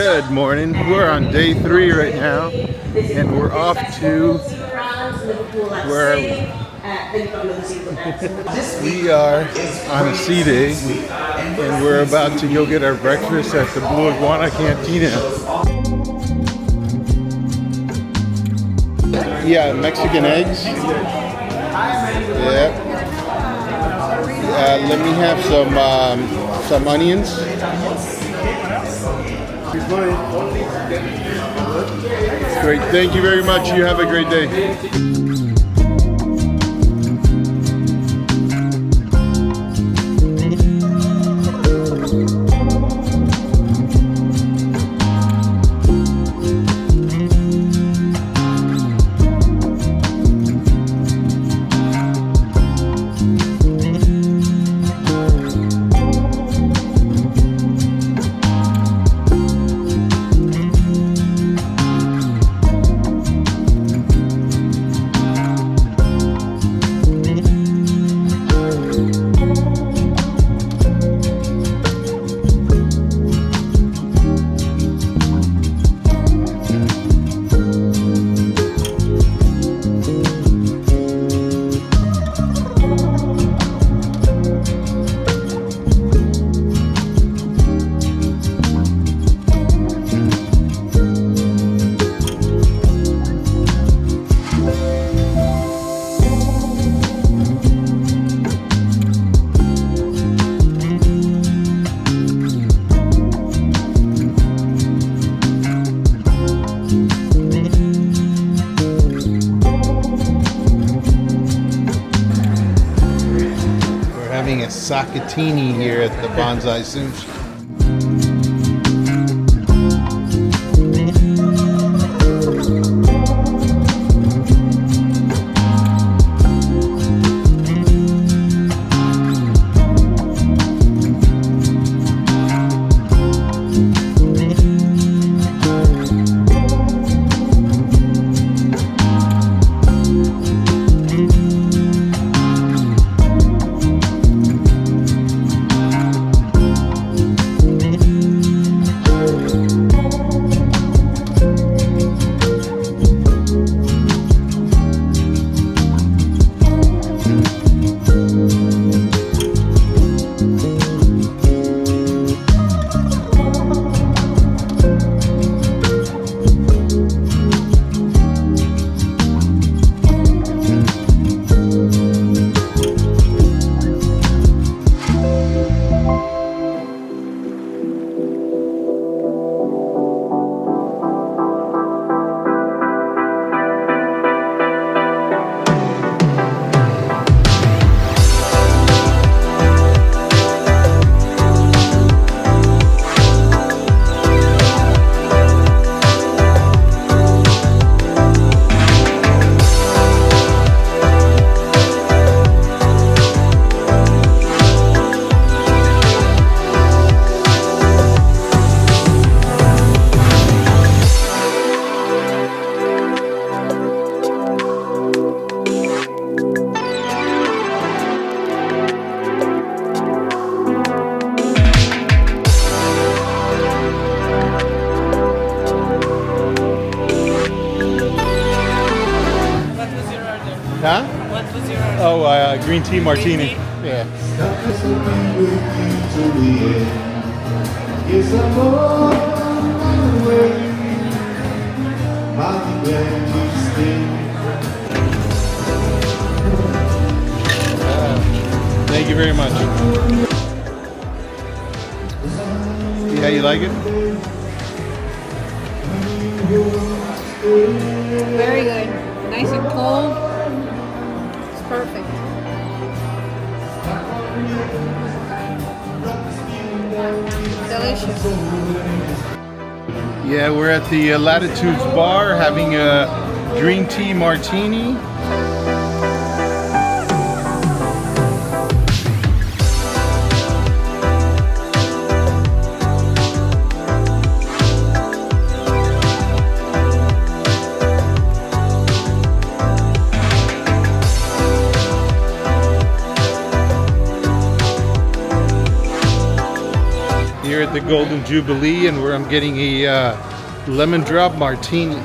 Good morning. We're on day 3 right now, and we're off to where we are on a sea day, and we're about to go get our breakfast at the Blue Iguana Cantina. Yeah, Mexican eggs. Yeah. Let me have some onions. Great, thank you very much. You have a great day. Having a sakatini here at the Bonsai Sushi. Huh? What was your order? Oh, green tea martini. Green tea? Yeah. Thank you very much. Yeah, you like it? Very good. Nice and cold. It's perfect. Delicious. Yeah, we're at the Latitudes bar having a green tea martini. the Golden Jubilee, and where I'm getting a lemon drop martini.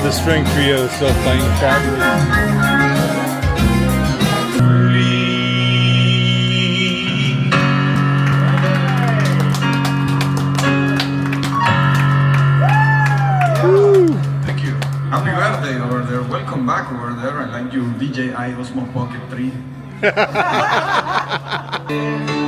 The string trio is still playing fabulous. Thank you. Happy birthday over there. Welcome back over there. I like your DJ Osmo Pocket 3.